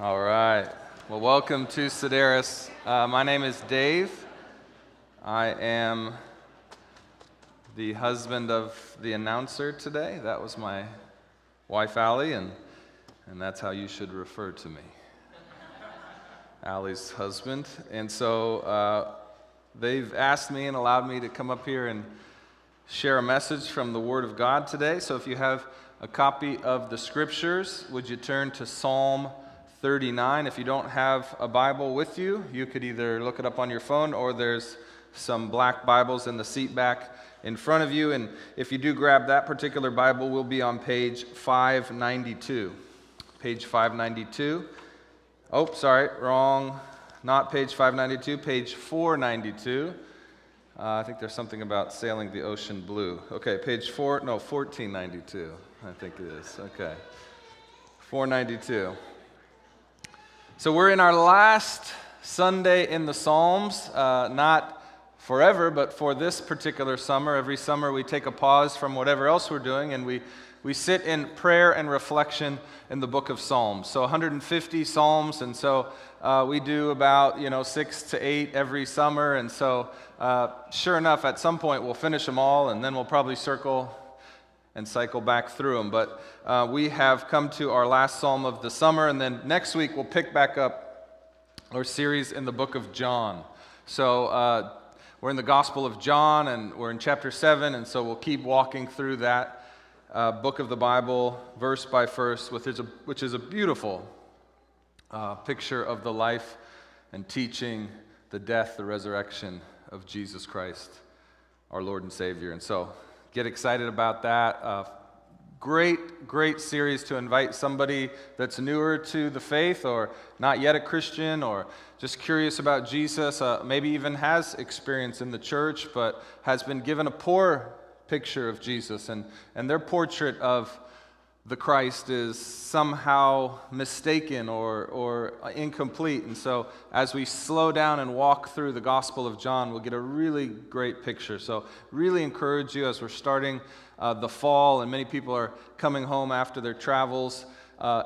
All right. Well, welcome to Sedaris. My name is Dave. I am the husband of the announcer today. That was my wife, Allie, and that's how you should refer to me. Allie's husband. And so they've asked me and allowed me to come up here and share a message from the Word of God today. So if you have a copy of the Scriptures, would you turn to Psalm 39. If you don't have a Bible with you, you could either look it up on your phone or there's some black Bibles in the seat back in front of you. And if you do grab that particular Bible, we'll be on page 592. Page 592. Oh, sorry, wrong. Not page 592, page 492. I think there's something about sailing the ocean blue. Okay, page 1492, I think it is. Okay, 492. So we're in our last Sunday in the Psalms, not forever, but for this particular summer. Every summer we take a pause from whatever else we're doing, and we sit in prayer and reflection in the book of Psalms. So 150 Psalms, and so we do about 6 to 8 every summer, and so sure enough, at some point we'll finish them all, and then we'll probably circle and cycle back through them. But we have come to our last psalm of the summer, and then next week we'll pick back up our series in the book of John. So we're in the Gospel of John, and we're in chapter 7, and so we'll keep walking through that book of the Bible, verse by verse, which is a beautiful picture of the life and teaching, the death, the resurrection of Jesus Christ, our Lord and Savior. And so get excited about that. Great series to invite somebody that's newer to the faith or not yet a Christian or just curious about Jesus, maybe even has experience in the church but has been given a poor picture of Jesus, and their portrait of the Christ is somehow mistaken or incomplete. And so as we slow down and walk through the Gospel of John, we'll get a really great picture. So really encourage you as we're starting the fall and many people are coming home after their travels,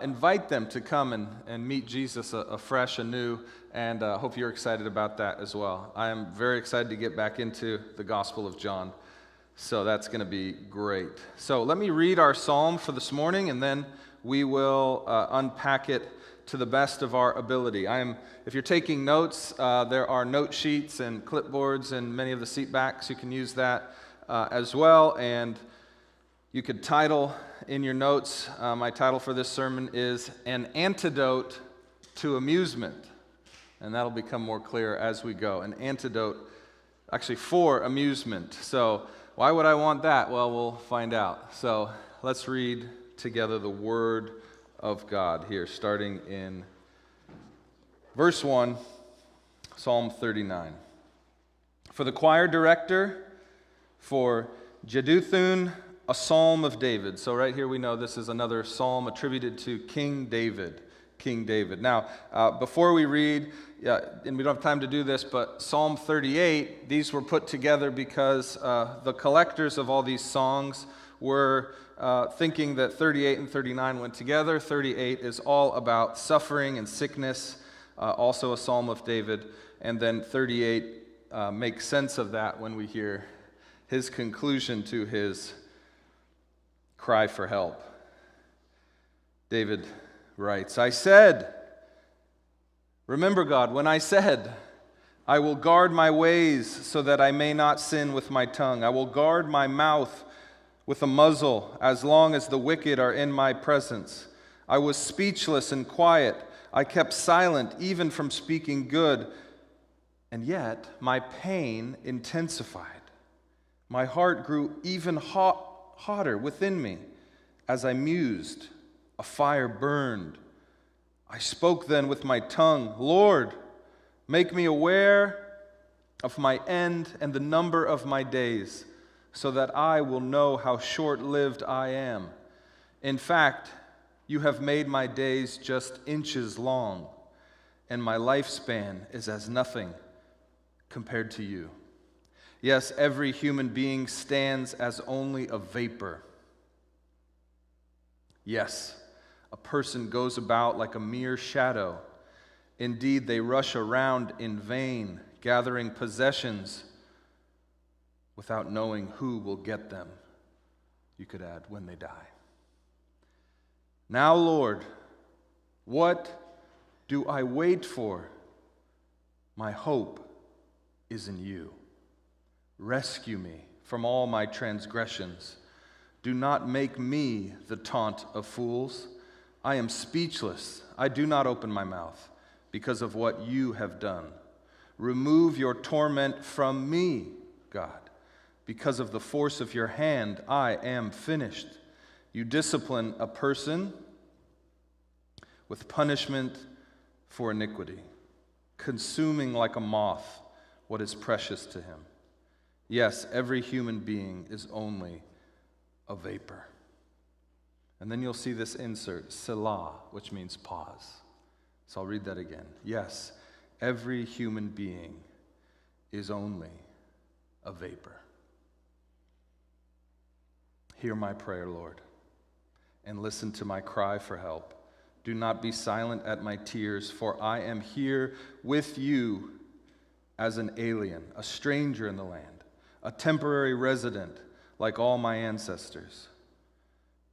invite them to come and meet Jesus afresh, anew, and hope you're excited about that as well. I am very excited to get back into the Gospel of John. So that's going to be great. So let me read our psalm for this morning, and then we will unpack it to the best of our ability. If you're taking notes, there are note sheets and clipboards and many of the seat backs. You can use that as well. And you could title in your notes, my title for this sermon is An Antidote to Amusement. And that'll become more clear as we go. An antidote, actually, for amusement. So why would I want that? Well, we'll find out. So let's read together the Word of God here, starting in verse 1, Psalm 39. For the choir director, for Jeduthun, a psalm of David. So right here we know this is another psalm attributed to King David. King David. Now, before we read, and we don't have time to do this, but Psalm 38, these were put together because the collectors of all these songs were thinking that 38 and 39 went together. 38 is all about suffering and sickness, also a psalm of David, and then 38 makes sense of that when we hear his conclusion to his cry for help. David writes, I said, remember God, when I said, I will guard my ways so that I may not sin with my tongue. I will guard my mouth with a muzzle as long as the wicked are in my presence. I was speechless and quiet. I kept silent even from speaking good. And yet my pain intensified. My heart grew even hotter within me as I mused. A fire burned. I spoke then with my tongue, Lord, make me aware of my end and the number of my days, so that I will know how short-lived I am. In fact, you have made my days just inches long, and my lifespan is as nothing compared to you. Yes, every human being stands as only a vapor. Yes, A person goes about like a mere shadow. Indeed, they rush around in vain, gathering possessions without knowing who will get them. You could add, when they die. Now, Lord, what do I wait for? My hope is in you. Rescue me from all my transgressions. Do not make me the taunt of fools. I am speechless. I do not open my mouth because of what you have done. Remove your torment from me, God. Because of the force of your hand, I am finished. You discipline a person with punishment for iniquity, consuming like a moth what is precious to him. Yes, every human being is only a vapor. And then you'll see this insert, Selah, which means pause. So I'll read that again. Yes, every human being is only a vapor. Hear my prayer, Lord, and listen to my cry for help. Do not be silent at my tears, for I am here with you as an alien, a stranger in the land, a temporary resident like all my ancestors.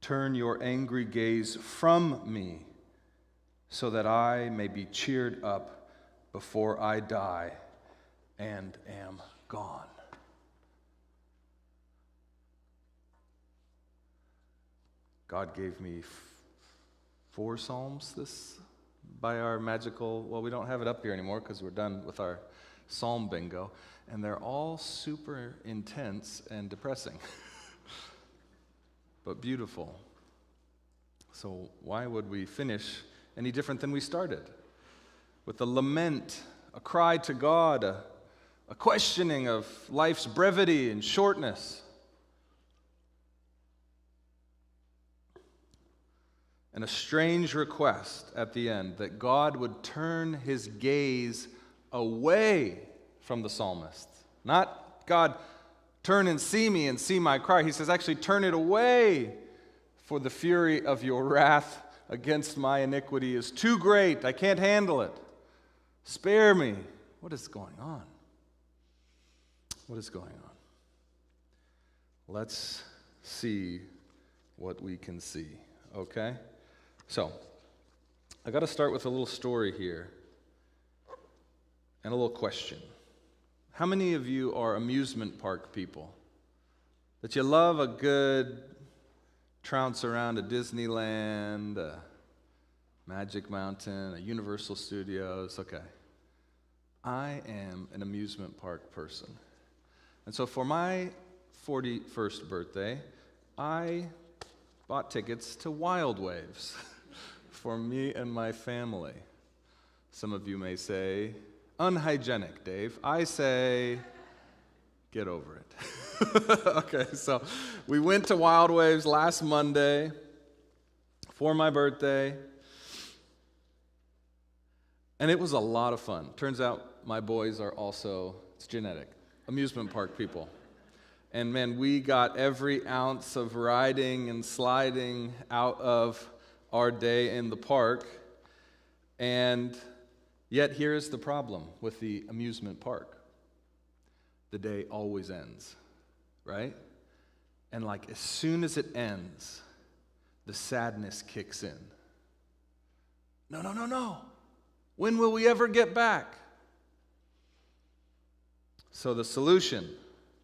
Turn your angry gaze from me so that I may be cheered up before I die and am gone. God gave me 4 Psalms by our magical, well, we don't have it up here anymore because we're done with our Psalm bingo, and they're all super intense and depressing, but beautiful. So why would we finish any different than we started? With a lament, a cry to God, a questioning of life's brevity and shortness. And a strange request at the end that God would turn his gaze away from the psalmist. Not, God, turn and see me and see my cry. He says, actually, turn it away, for the fury of your wrath against my iniquity is too great. I can't handle it. Spare me. What is going on? What is going on? Let's see what we can see, okay? So, I got to start with a little story here and a little question. How many of you are amusement park people? That you love a good trounce around a Disneyland, a Magic Mountain, a Universal Studios? Okay. I am an amusement park person. And so for my 41st birthday, I bought tickets to Wild Waves for me and my family. Some of you may say, unhygienic, Dave. I say, get over it. Okay, so we went to Wild Waves last Monday for my birthday, and it was a lot of fun. Turns out my boys are also, it's genetic, amusement park people. And man, we got every ounce of riding and sliding out of our day in the park. And yet here's the problem with the amusement park. The day always ends, right? And like as soon as it ends, the sadness kicks in. No. When will we ever get back? So the solution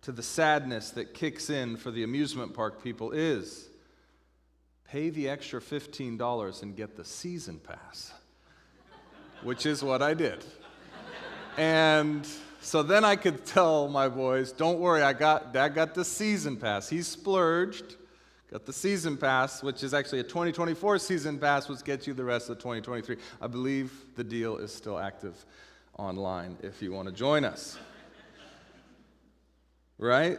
to the sadness that kicks in for the amusement park people is pay the extra $15 and get the season pass, which is what I did. And so then I could tell my boys, don't worry, Dad got the season pass. He splurged, got the season pass, which is actually a 2024 season pass, which gets you the rest of 2023. I believe the deal is still active online if you want to join us. Right?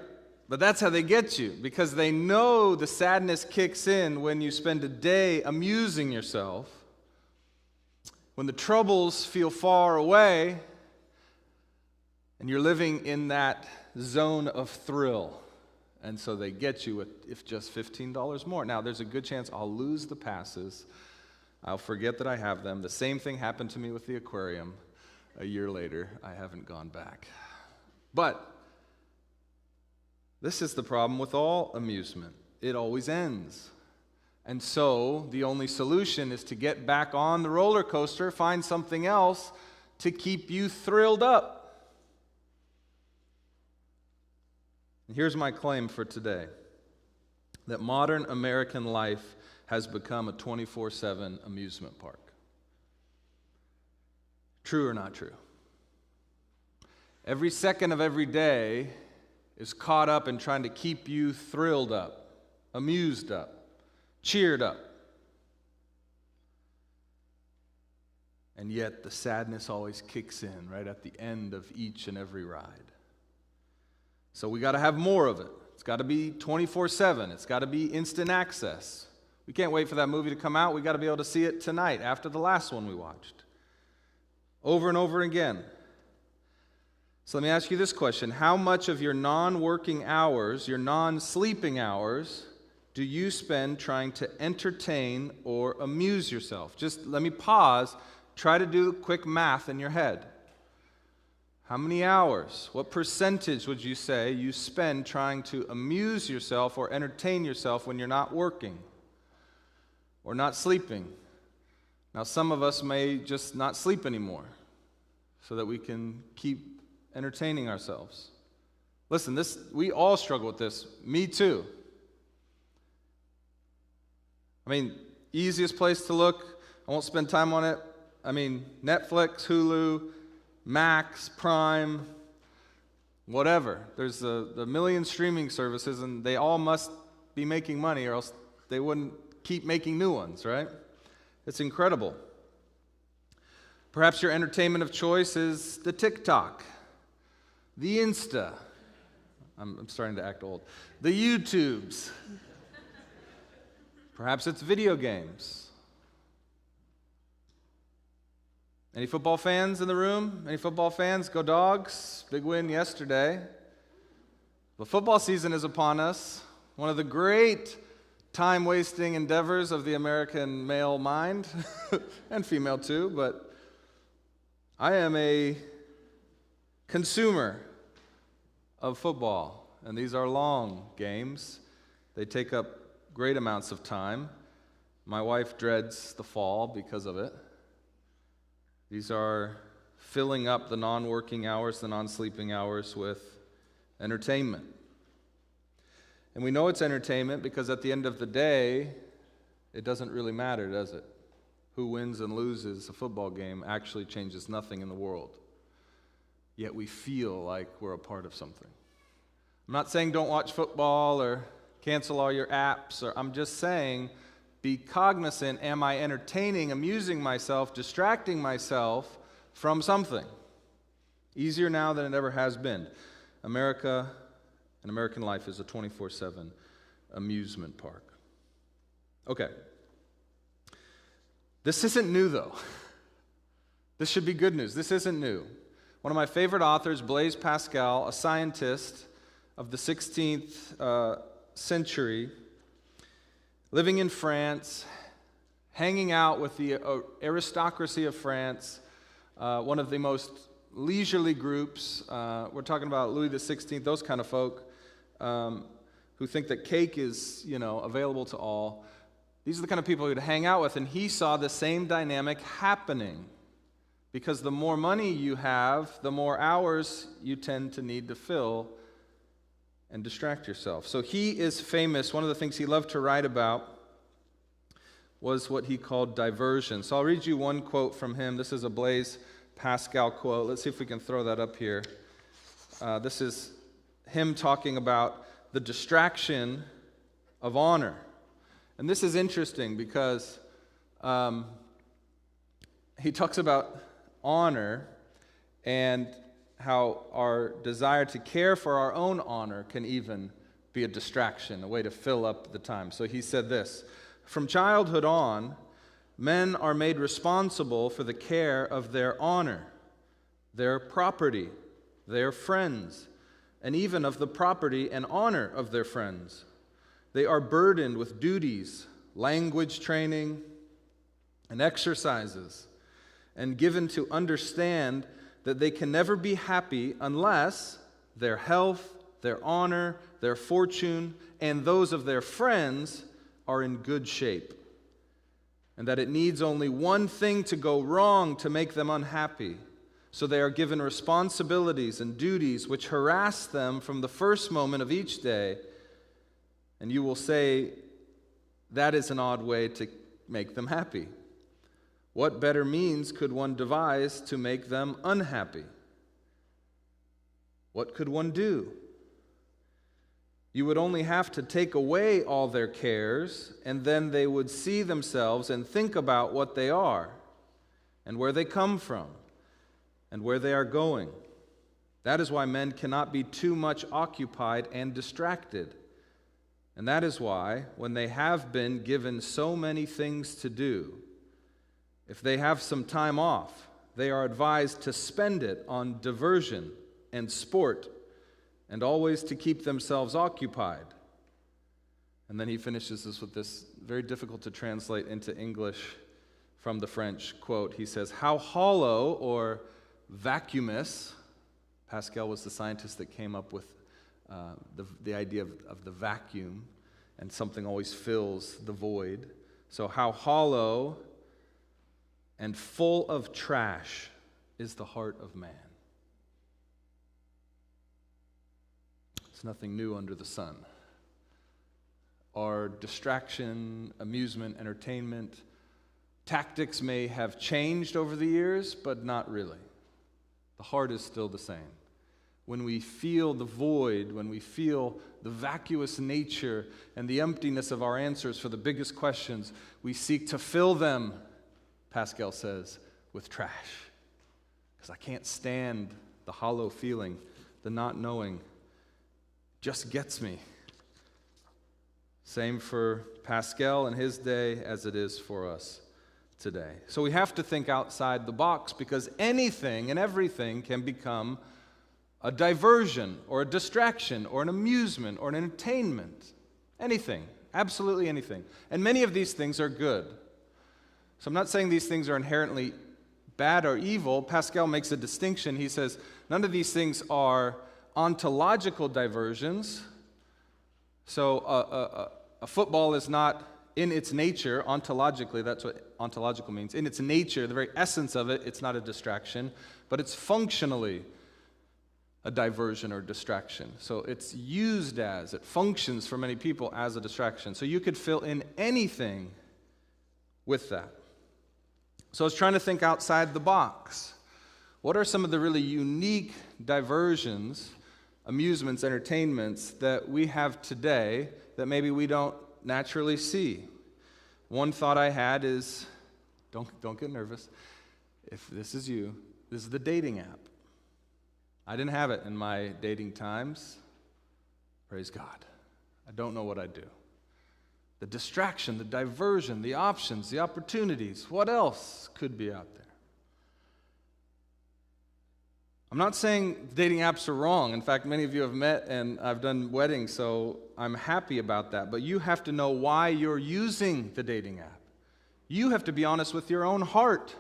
But that's how they get you, because they know the sadness kicks in when you spend a day amusing yourself, when the troubles feel far away, and you're living in that zone of thrill. And so they get you if just $15 more. Now, there's a good chance I'll lose the passes I'll forget that I have them. The same thing happened to me with the aquarium. A year later, I haven't gone back. But this is the problem with all amusement. It always ends. And so the only solution is to get back on the roller coaster, find something else to keep you thrilled up. And here's my claim for today, that modern American life has become a 24/7 amusement park. True or not true? Every second of every day is caught up in trying to keep you thrilled up, amused up, cheered up. And yet the sadness always kicks in right at the end of each and every ride. So we got to have more of it. It's got to be 24/7. It's got to be instant access. We can't wait for that movie to come out. We got to be able to see it tonight after the last one we watched. Over and over again. So let me ask you this question. How much of your non-working hours, your non-sleeping hours, do you spend trying to entertain or amuse yourself? Just let me pause. Try to do quick math in your head. How many hours? What percentage would you say you spend trying to amuse yourself or entertain yourself when you're not working or not sleeping? Now, some of us may just not sleep anymore so that we can keep entertaining ourselves. Listen, we all struggle with this. Me too. I mean, easiest place to look, I won't spend time on it. I mean, Netflix, Hulu, Max, Prime, whatever. There's the million streaming services, and they all must be making money, or else they wouldn't keep making new ones, right? It's incredible. Perhaps your entertainment of choice is the TikTok, the Insta. I'm starting to act old. The YouTubes. Perhaps it's video games. Any football fans in the room? Any football fans? Go Dogs. Big win yesterday. The football season is upon us. One of the great time-wasting endeavors of the American male mind, and female too, but I am a consumer of football, and these are long games. They take up great amounts of time. My wife dreads the fall because of it. These are filling up the non-working hours, the non-sleeping hours with entertainment. And we know it's entertainment because at the end of the day, it doesn't really matter, does it? Who wins and loses a football game actually changes nothing in the world. Yet we feel like we're a part of something. I'm not saying don't watch football or cancel all your apps, or I'm just saying be cognizant, am I entertaining, amusing myself, distracting myself from something? Easier now than it ever has been. America and American life is a 24/7 amusement park. Okay. This isn't new, though. This should be good news. This isn't new. One of my favorite authors, Blaise Pascal, a scientist of the 16th century, living in France, hanging out with the aristocracy of France, one of the most leisurely groups. We're talking about Louis XVI, those kind of folk who think that cake is, available to all. These are the kind of people he'd hang out with, and he saw the same dynamic happening. Because the more money you have, the more hours you tend to need to fill and distract yourself. So he is famous. One of the things he loved to write about was what he called diversion. So I'll read you one quote from him. This is a Blaise Pascal quote. Let's see if we can throw that up here. This is him talking about the distraction of honor. And this is interesting because he talks about honor and how our desire to care for our own honor can even be a distraction, a way to fill up the time. So he said this: from childhood on, men are made responsible for the care of their honor, their property, their friends, and even of the property and honor of their friends. They are burdened with duties, language training, and exercises, and given to understand that they can never be happy unless their health, their honor, their fortune, and those of their friends are in good shape, and that it needs only one thing to go wrong to make them unhappy. So they are given responsibilities and duties which harass them from the first moment of each day. And you will say, that is an odd way to make them happy. What better means could one devise to make them unhappy? What could one do? You would only have to take away all their cares, and then they would see themselves and think about what they are, and where they come from, and where they are going. That is why men cannot be too much occupied and distracted. And that is why, when they have been given so many things to do, if they have some time off, they are advised to spend it on diversion and sport, and always to keep themselves occupied. And then he finishes this with this very difficult to translate into English from the French quote. He says, how hollow or vacuumous, Pascal was the scientist that came up with the idea of the vacuum, and something always fills the void. So how hollow and full of trash is the heart of man. It's nothing new under the sun. Our distraction, amusement, entertainment, tactics may have changed over the years, but not really. The heart is still the same. When we feel the void, when we feel the vacuous nature and the emptiness of our answers for the biggest questions, we seek to fill them, Pascal says, with trash. Because I can't stand the hollow feeling, the not knowing. Just gets me. Same for Pascal in his day as it is for us today. So we have to think outside the box, because anything and everything can become a diversion or a distraction or an amusement or an entertainment. Anything, absolutely anything. And many of these things are good. So I'm not saying these things are inherently bad or evil. Pascal makes a distinction. He says none of these things are ontological diversions. So a football is not in its nature, ontologically, that's what ontological means. In its nature, the very essence of it, it's not a distraction, but it's functionally a diversion or distraction. So it's used as, it functions for many people as a distraction. So you could fill in anything with that. So I was trying to think outside the box. What are some of the really unique diversions, amusements, entertainments that we have today that maybe we don't naturally see? One thought I had is, don't get nervous. If this is you, this is the dating app. I didn't have it in my dating times. Praise God. I don't know what I'd do. The distraction, the diversion, the options, the opportunities. What else could be out there? I'm not saying dating apps are wrong. In fact, many of you have met and I've done weddings, so I'm happy about that. But you have to know why you're using the dating app. You have to be honest with your own heart.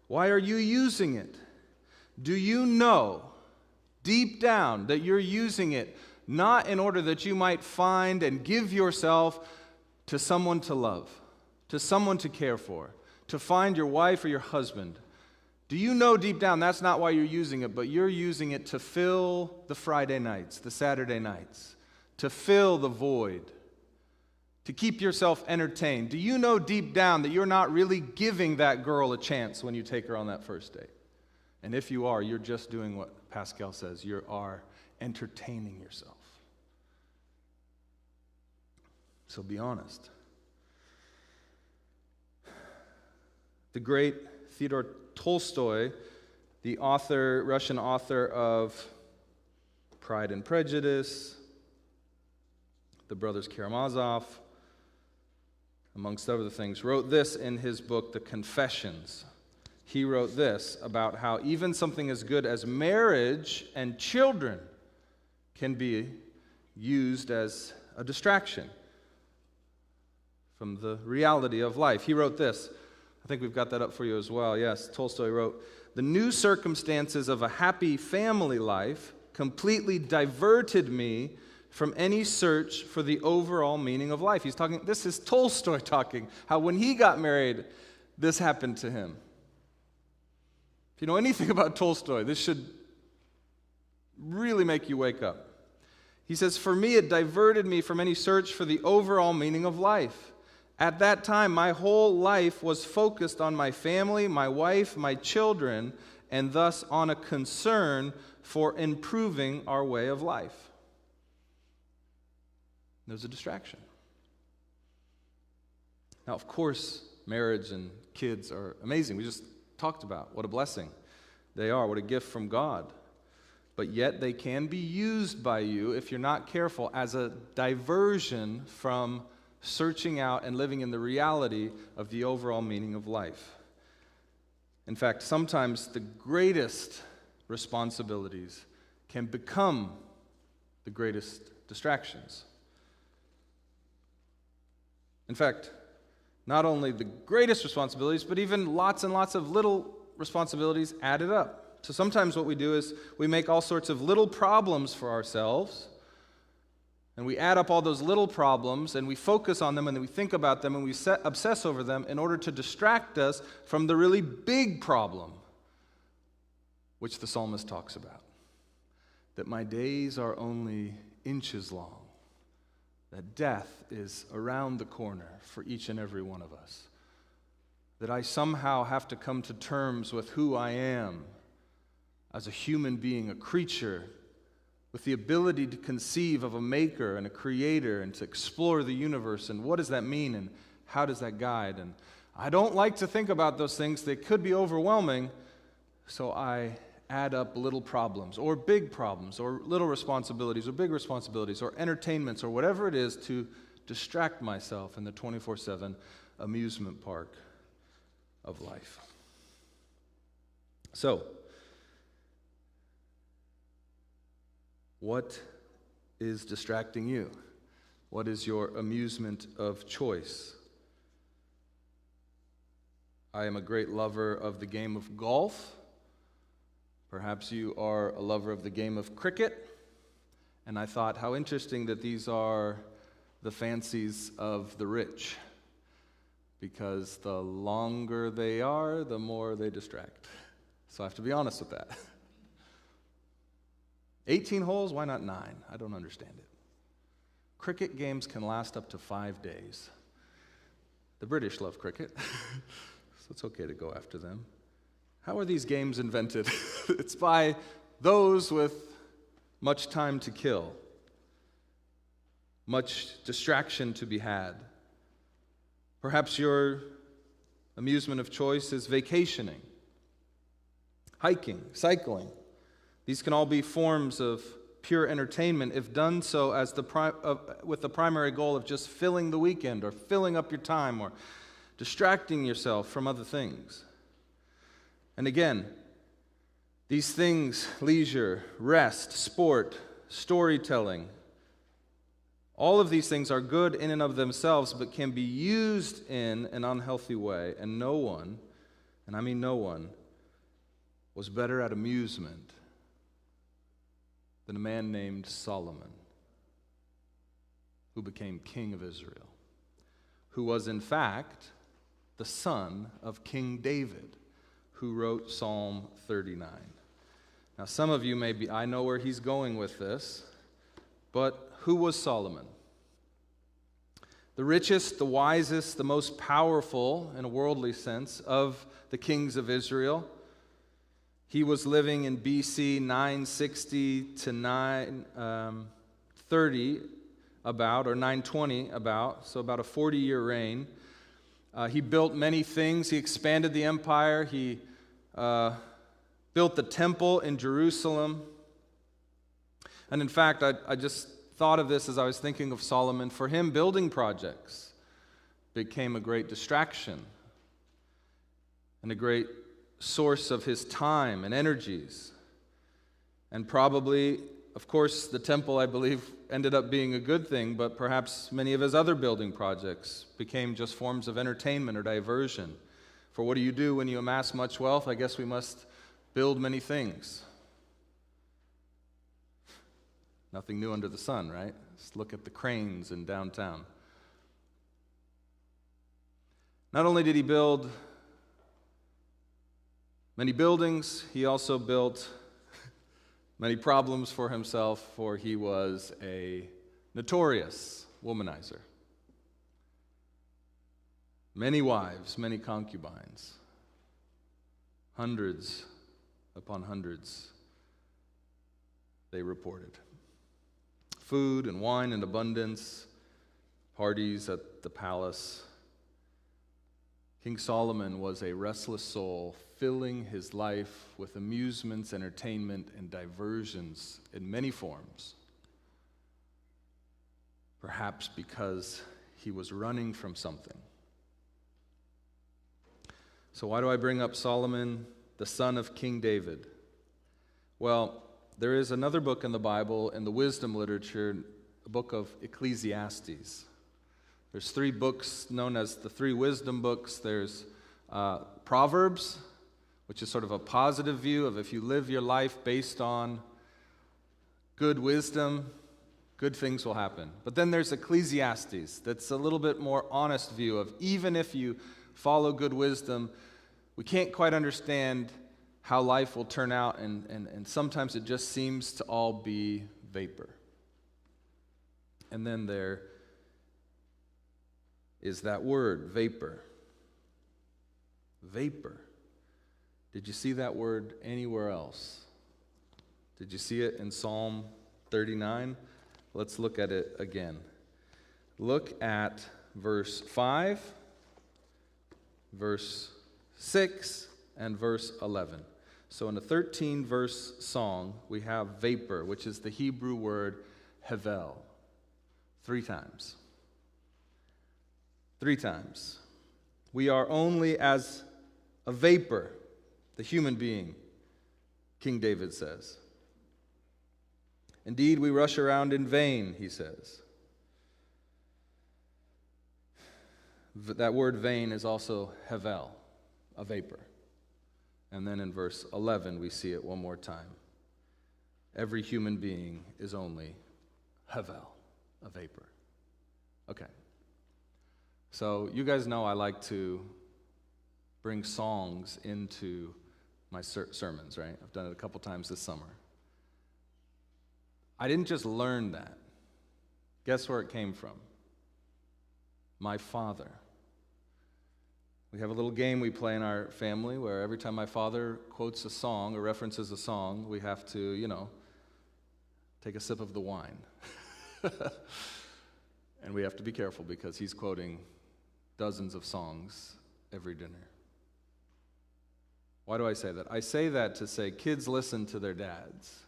Why are you using it? Do you know deep down that you're using it not in order that you might find and give yourself to someone to love, to someone to care for, to find your wife or your husband? Do you know deep down that's not why you're using it, but you're using it to fill the Friday nights, the Saturday nights, to fill the void, to keep yourself entertained? Do you know deep down that you're not really giving that girl a chance when you take her on that first date? And if you are, you're just doing what Pascal says. You are entertaining yourself. So be honest. The great Theodore Tolstoy, the author, Russian author of Pride and Prejudice, the Brothers Karamazov, amongst other things, wrote this in his book, The Confessions. He wrote this about how even something as good as marriage and children can be used as a distraction from the reality of life. He wrote this: think we've got that up for you as well. Yes, Tolstoy wrote, "The new circumstances of a happy family life completely diverted me from any search for the overall meaning of life." He's talking, this is Tolstoy talking, how when he got married, this happened to him. If you know anything about Tolstoy, this should really make you wake up. He says, "For me, it diverted me from any search for the overall meaning of life. At that time, my whole life was focused on my family, my wife, my children, and thus on a concern for improving our way of life." There's a distraction. Now, of course, marriage and kids are amazing. We just talked about what a blessing they are, what a gift from God. But yet they can be used by you, if you're not careful, as a diversion from searching out and living in the reality of the overall meaning of life. In fact, sometimes the greatest responsibilities can become the greatest distractions. In fact, not only the greatest responsibilities, but even lots and lots of little responsibilities added up. So sometimes what we do is we make all sorts of little problems for ourselves, and we add up all those little problems, and we focus on them, and then we think about them, and we obsess over them in order to distract us from the really big problem, which the psalmist talks about. That my days are only inches long, that death is around the corner for each and every one of us, that I somehow have to come to terms with who I am as a human being, a creature, with the ability to conceive of a maker and a creator and to explore the universe, and what does that mean and how does that guide? And I don't like to think about those things. They could be overwhelming, so I add up little problems or big problems or little responsibilities or big responsibilities or entertainments or whatever it is to distract myself in the 24/7 amusement park of life. So, what is distracting you? What is your amusement of choice? I am a great lover of the game of golf. Perhaps you are a lover of the game of cricket. And I thought, how interesting that these are the fancies of the rich. Because the longer they are, the more they distract. So I have to be honest with that. 18 holes, why not 9? I don't understand it. Cricket games can last up to 5 days. The British love cricket, so it's okay to go after them. How are these games invented? It's by those with much time to kill, much distraction to be had. Perhaps your amusement of choice is vacationing, hiking, cycling. These can all be forms of pure entertainment if done so as with the primary goal of just filling the weekend or filling up your time or distracting yourself from other things. And again, these things, leisure, rest, sport, storytelling, all of these things are good in and of themselves, but can be used in an unhealthy way. And no one, and I mean no one, was better at amusement than a man named Solomon, who became king of Israel, who was in fact the son of King David, who wrote Psalm 39. Now some of you may be, I know where he's going with this, but who was Solomon? The richest, the wisest, the most powerful, in a worldly sense, of the kings of Israel. He was living in BC 960 to 930 about, or 920 about, so about a 40-year reign. He built many things. He expanded the empire. He built the temple in Jerusalem. And in fact, I just thought of this as I was thinking of Solomon. For him, building projects became a great distraction and a great source of his time and energies. And probably, of course, the temple, I believe, ended up being a good thing, but perhaps many of his other building projects became just forms of entertainment or diversion For what do you do when you amass much wealth? I guess we must build many things. Nothing new under the sun, right? Just look at the cranes in downtown. Not only did he build many buildings, he also built many problems for himself, for he was a notorious womanizer. Many wives, many concubines, hundreds upon hundreds, they reported. Food and wine in abundance, parties at the palace. King Solomon was a restless soul, filling his life with amusements, entertainment, and diversions in many forms. Perhaps because he was running from something. So why do I bring up Solomon, the son of King David? Well, there is another book in the Bible, in the wisdom literature, the book of Ecclesiastes. There's 3 books known as the 3 wisdom books. There's Proverbs, which is sort of a positive view of if you live your life based on good wisdom, good things will happen. But then there's Ecclesiastes, that's a little bit more honest view of even if you follow good wisdom, we can't quite understand how life will turn out, and sometimes it just seems to all be vapor. And then there is that word, vapor. Vapor. Did you see that word anywhere else? Did you see it in Psalm 39? Let's look at it again. Look at verse 5, verse 6, and verse 11. So in a 13-verse song, we have vapor, which is the Hebrew word hevel, 3 times. 3 times. We are only as a vapor, the human being, King David says. Indeed, we rush around in vain, he says. That word vain is also hevel, a vapor. And then in verse 11, we see it one more time. Every human being is only hevel, a vapor. Okay. So you guys know I like to bring songs into my sermons, right? I've done it a couple times this summer. I didn't just learn that. Guess where it came from? My father. We have a little game we play in our family where every time my father quotes a song or references a song, we have to, take a sip of the wine. And we have to be careful because he's quoting dozens of songs every dinner. Why do I say that? I say that to say kids listen to their dads.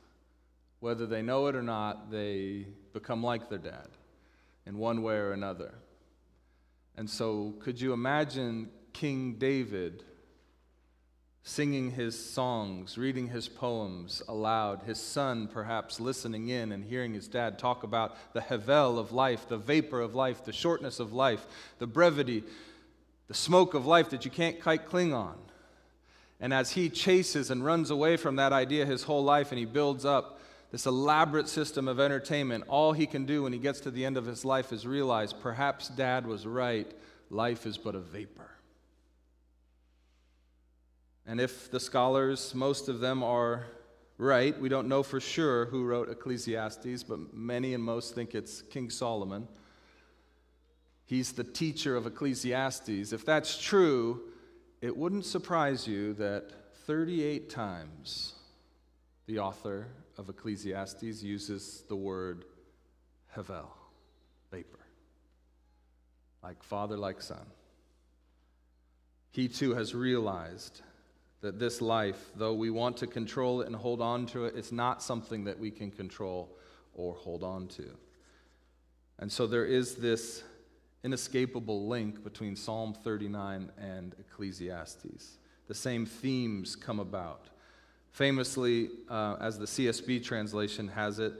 Whether they know it or not, they become like their dad in one way or another. And so could you imagine King David singing his songs, reading his poems aloud, his son perhaps listening in and hearing his dad talk about the hevel of life, the vapor of life, the shortness of life, the brevity, the smoke of life that you can't quite cling on. And as he chases and runs away from that idea his whole life and he builds up this elaborate system of entertainment, all he can do when he gets to the end of his life is realize perhaps Dad was right, life is but a vapor. And if the scholars, most of them are right, we don't know for sure who wrote Ecclesiastes, but many and most think it's King Solomon. He's the teacher of Ecclesiastes. If that's true, it wouldn't surprise you that 38 times the author of Ecclesiastes uses the word hevel, vapor, like father, like son. He too has realized that this life, though we want to control it and hold on to it, it's not something that we can control or hold on to. And so there is this inescapable link between Psalm 39 and Ecclesiastes. The same themes come about. Famously, as the CSB translation has it,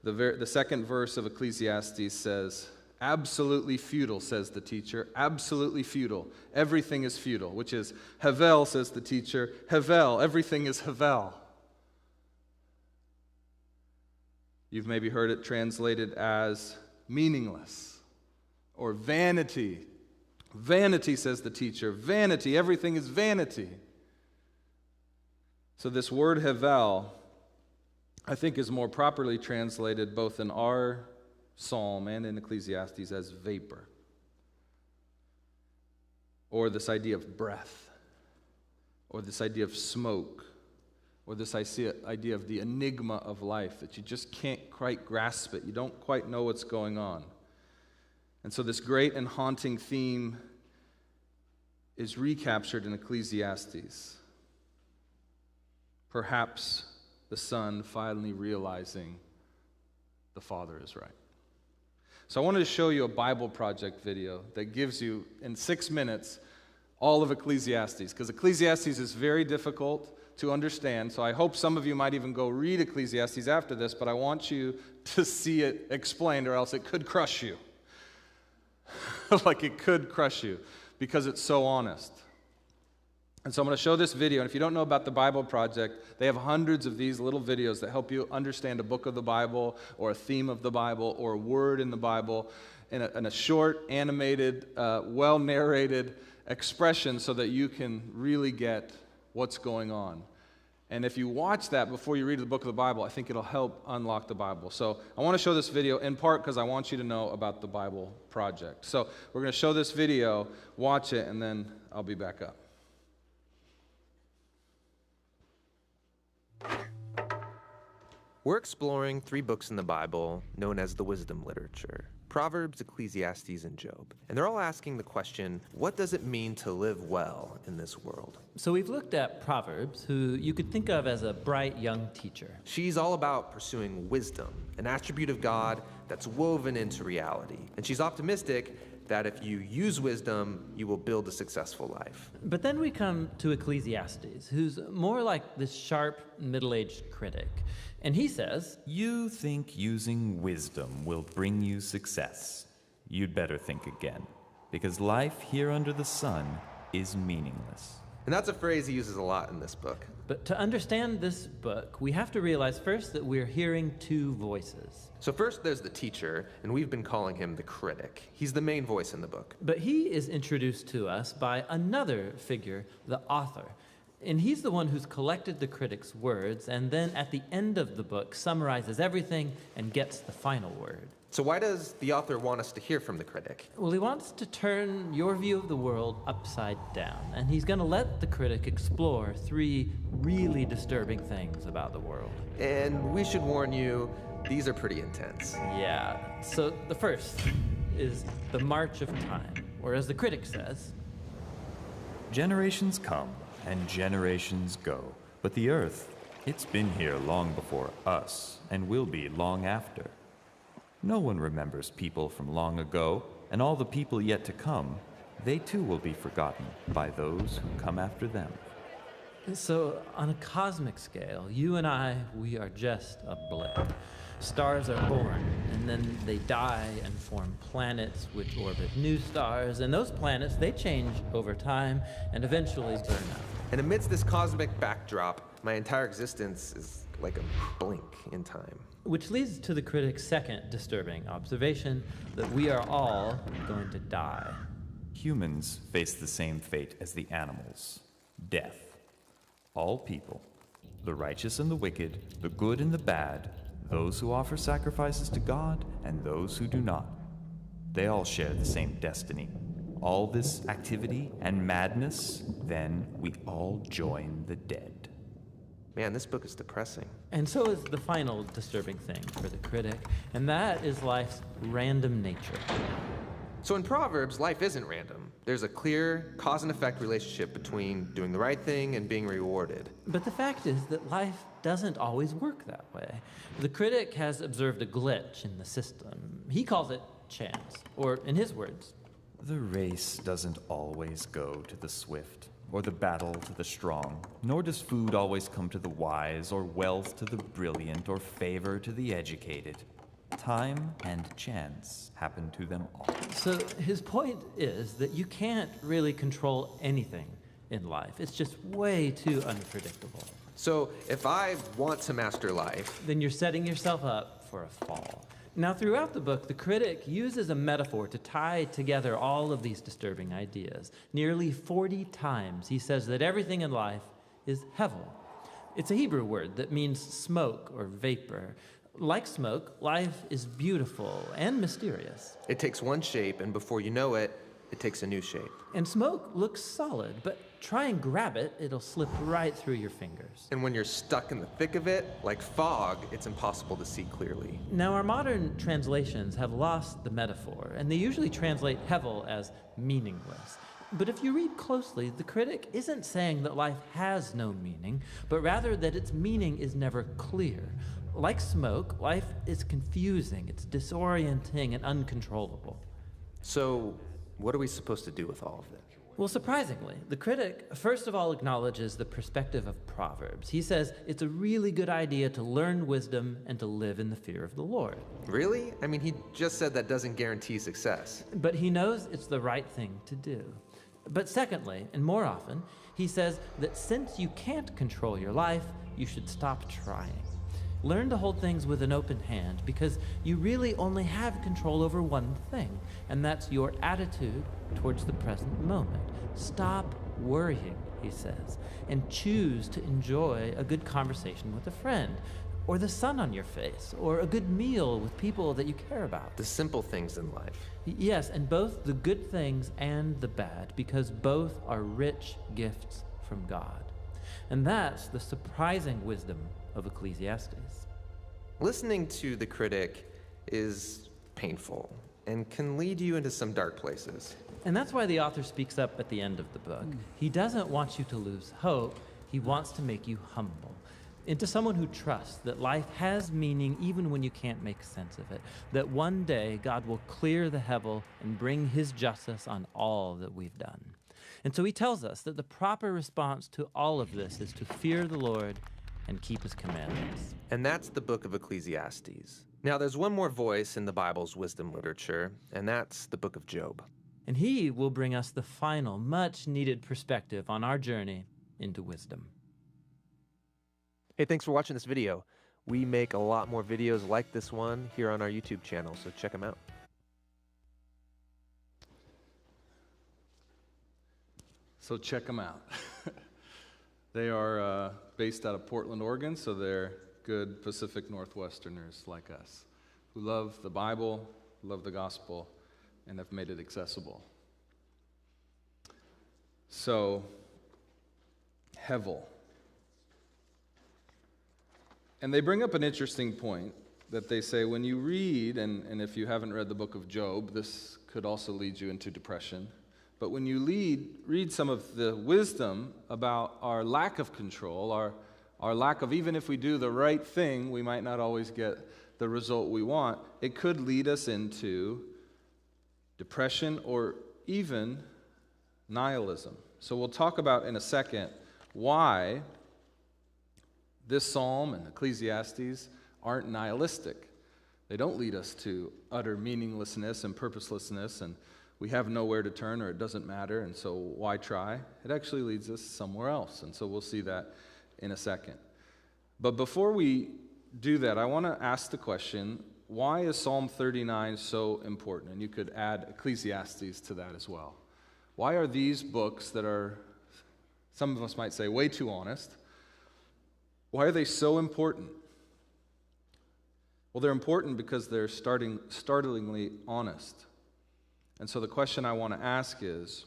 the second verse of Ecclesiastes says, Absolutely futile, says the teacher. Absolutely futile. Everything is futile, which is Havel, says the teacher. Havel, everything is Havel. You've maybe heard it translated as meaningless or vanity. Vanity, says the teacher. Vanity, everything is vanity. So this word Havel, I think, is more properly translated both in our psalm and in Ecclesiastes as vapor, or this idea of breath, or this idea of smoke, or this idea of the enigma of life, that you just can't quite grasp it. You don't quite know what's going on. And so this great and haunting theme is recaptured in Ecclesiastes. Perhaps the son finally realizing the father is right. So I wanted to show you a Bible Project video that gives you, in 6 minutes, all of Ecclesiastes, because Ecclesiastes is very difficult to understand, so I hope some of you might even go read Ecclesiastes after this, but I want you to see it explained, or else it could crush you. Like it could crush you, because it's so honest. And so I'm going to show this video, and if you don't know about the Bible Project, they have hundreds of these little videos that help you understand a book of the Bible, or a theme of the Bible, or a word in the Bible, in a short, animated, well-narrated expression so that you can really get what's going on. And if you watch that before you read the book of the Bible, I think it'll help unlock the Bible. So I want to show this video in part because I want you to know about the Bible Project. So we're going to show this video, watch it, and then I'll be back up. We're exploring 3 books in the Bible known as the wisdom literature: Proverbs, Ecclesiastes, and Job. And they're all asking the question, what does it mean to live well in this world? So we've looked at Proverbs, who you could think of as a bright young teacher. She's all about pursuing wisdom, an attribute of God that's woven into reality. And she's optimistic that if you use wisdom, you will build a successful life. But then we come to Ecclesiastes, who's more like this sharp, middle-aged critic. And he says, "You think using wisdom will bring you success. You'd better think again, because life here under the sun is meaningless." And that's a phrase he uses a lot in this book. But to understand this book, we have to realize first that we're hearing 2 voices. So first there's the teacher, and we've been calling him the critic. He's the main voice in the book. But he is introduced to us by another figure, the author. And he's the one who's collected the critic's words, and then at the end of the book summarizes everything and gets the final word. So why does the author want us to hear from the critic? Well, he wants to turn your view of the world upside down, and he's going to let the critic explore 3 really disturbing things about the world. And we should warn you, these are pretty intense. Yeah, so the first is the march of time, or as the critic says, Generations come and generations go, but the earth, it's been here long before us and will be long after. No one remembers people from long ago, and all the people yet to come, they too will be forgotten by those who come after them. So on a cosmic scale, you and I, we are just a blip. Stars are born, and then they die and form planets which orbit new stars, and those planets, they change over time and eventually burn out. And amidst this cosmic backdrop, my entire existence is like a blink in time. Which leads to the critic's second disturbing observation, that we are all going to die. Humans face the same fate as the animals: death. All people, the righteous and the wicked, the good and the bad, those who offer sacrifices to God and those who do not, they all share the same destiny. All this activity and madness, then we all join the dead. Man, this book is depressing. And so is the final disturbing thing for the critic, and that is life's random nature. So in Proverbs, life isn't random. There's a clear cause and effect relationship between doing the right thing and being rewarded. But the fact is that life doesn't always work that way. The critic has observed a glitch in the system. He calls it chance, or in his words, The race doesn't always go to the swift, or the battle to the strong, nor does food always come to the wise, or wealth to the brilliant, or favor to the educated. time and chance happen to them all. So his point is that you can't really control anything in life. It's just way too unpredictable. So if I want to master life, Then you're setting yourself up for a fall. Now, throughout the book, the critic uses a metaphor to tie together all of these disturbing ideas. Nearly 40 times he says that everything in life is hevel. It's a Hebrew word that means smoke or vapor. Like smoke, life is beautiful and mysterious. it takes one shape, and before you know it, it takes a new shape. And smoke looks solid, but try and grab it, it'll slip right through your fingers. And when you're stuck in the thick of it, like fog, it's impossible to see clearly. Now, our modern translations have lost the metaphor, and they usually translate hevel as meaningless. But if you read closely, the critic isn't saying that life has no meaning, but rather that its meaning is never clear. Like smoke, life is confusing, it's disorienting and uncontrollable. So, what are we supposed to do with all of it? Well, surprisingly, the critic first of all acknowledges the perspective of Proverbs. He says it's a really good idea to learn wisdom and to live in the fear of the Lord. Really? I mean, he just said that doesn't guarantee success. But he knows it's the right thing to do. But secondly, and more often, he says that since you can't control your life, you should stop trying. Learn to hold things with an open hand because you really only have control over one thing, and that's your attitude towards the present moment. Stop worrying, he says, and choose to enjoy a good conversation with a friend, or the sun on your face, or a good meal with people that you care about. The simple things in life. Yes, and both the good things and the bad, because both are rich gifts from God. And that's the surprising wisdom of Ecclesiastes. Listening to the critic is painful and can lead you into some dark places. And that's why the author speaks up at the end of the book. He doesn't want you to lose hope. He wants to make you humble into someone who trusts that life has meaning even when you can't make sense of it, that one day God will clear the hevel and bring his justice on all that we've done. And so he tells us that the proper response to all of this is to fear the Lord and keep his commandments. And that's the book of Ecclesiastes. Now, there's one more voice in the Bible's wisdom literature, and that's the book of Job. And he will bring us the final, much-needed perspective on our journey into wisdom. Hey, thanks for watching this video. We make a lot more videos like this one here on our YouTube channel, so check them out. So check them out. They are based out of Portland, Oregon, so they're good Pacific Northwesterners like us who love the Bible, love the gospel, and have made it accessible. So, hevel. And they bring up an interesting point that they say when you read, and if you haven't read the book of Job, this could also lead you into depression. But when you read some of the wisdom about our lack of control, our lack of, even if we do the right thing, we might not always get the result we want, it could lead us into depression or even nihilism. So we'll talk about in a second why this psalm and Ecclesiastes aren't nihilistic. They don't lead us to utter meaninglessness and purposelessness and we have nowhere to turn or it doesn't matter, and so why try? It actually leads us somewhere else, and so we'll see that in a second. But before we do that, I want to ask the question, why is Psalm 39 so important? And you could add Ecclesiastes to that as well. Why are these books that are, some of us might say, way too honest, why are they so important? Well, they're important because they're startlingly honest. And so the question I want to ask is,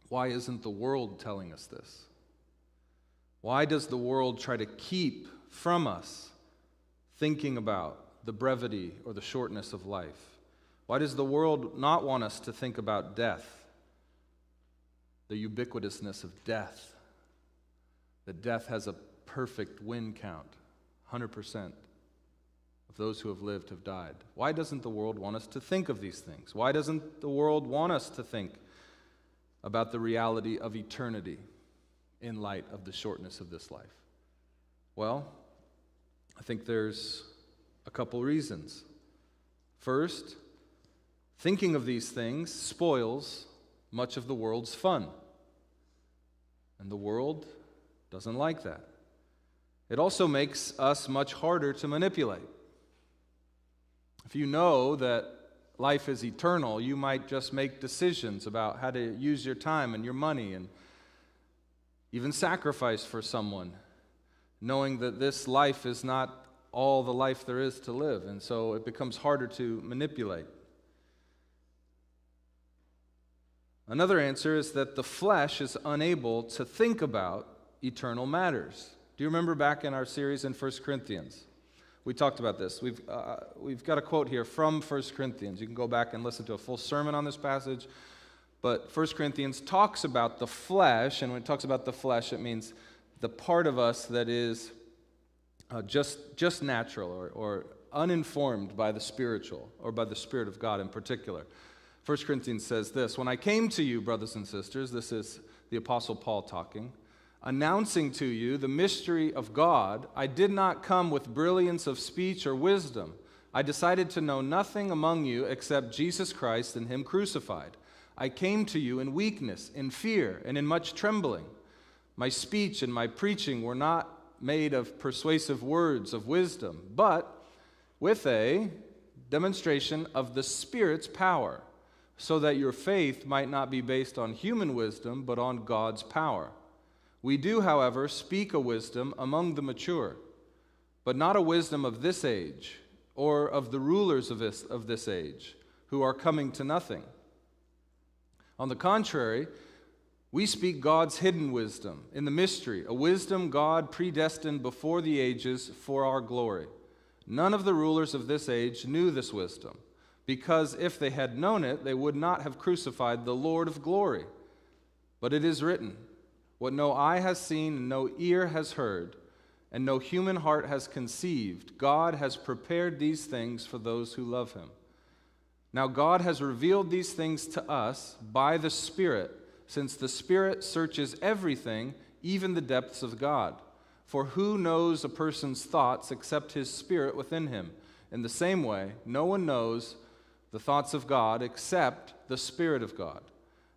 why isn't the world telling us this? Why does the world try to keep from us thinking about the brevity or the shortness of life? Why does the world not want us to think about death, the ubiquitousness of death, that death has a perfect win count, 100%. Those who have lived have died. Why doesn't the world want us to think of these things? Why doesn't the world want us to think about the reality of eternity in light of the shortness of this life? Well, I think there's A couple reasons. First, thinking of these things spoils much of the world's fun. And the world doesn't like that. It also makes us much harder to manipulate. If you know that life is eternal, you might just make decisions about how to use your time and your money and even sacrifice for someone, knowing that this life is not all the life there is to live, and so it becomes harder to manipulate. Another answer is that the flesh is unable to think about eternal matters. Do you remember back in our series in 1 Corinthians? We talked about this. We've got a quote here from 1 Corinthians. You can go back and listen to a full sermon on this passage. But 1 Corinthians talks about the flesh, and when it talks about the flesh, it means the part of us that is just natural or uninformed by the spiritual, or by the Spirit of God in particular. 1 Corinthians says this, "When I came to you, brothers and sisters," this is the Apostle Paul talking, "announcing to you the mystery of God, I did not come with brilliance of speech or wisdom. I decided to know nothing among you except Jesus Christ and Him crucified. I came to you in weakness, in fear, and in much trembling. My speech and my preaching were not made of persuasive words of wisdom, but with a demonstration of the Spirit's power, so that your faith might not be based on human wisdom, but on God's power. We do, however, speak a wisdom among the mature, but not a wisdom of this age, or of the rulers of this age, who are coming to nothing. On the contrary, we speak God's hidden wisdom in the mystery, a wisdom God predestined before the ages for our glory. None of the rulers of this age knew this wisdom, because if they had known it, they would not have crucified the Lord of glory. But it is written, what no eye has seen and no ear has heard, and no human heart has conceived, God has prepared these things for those who love Him. Now God has revealed these things to us by the Spirit, since the Spirit searches everything, even the depths of God. For who knows a person's thoughts except his spirit within him? In the same way, no one knows the thoughts of God except the Spirit of God.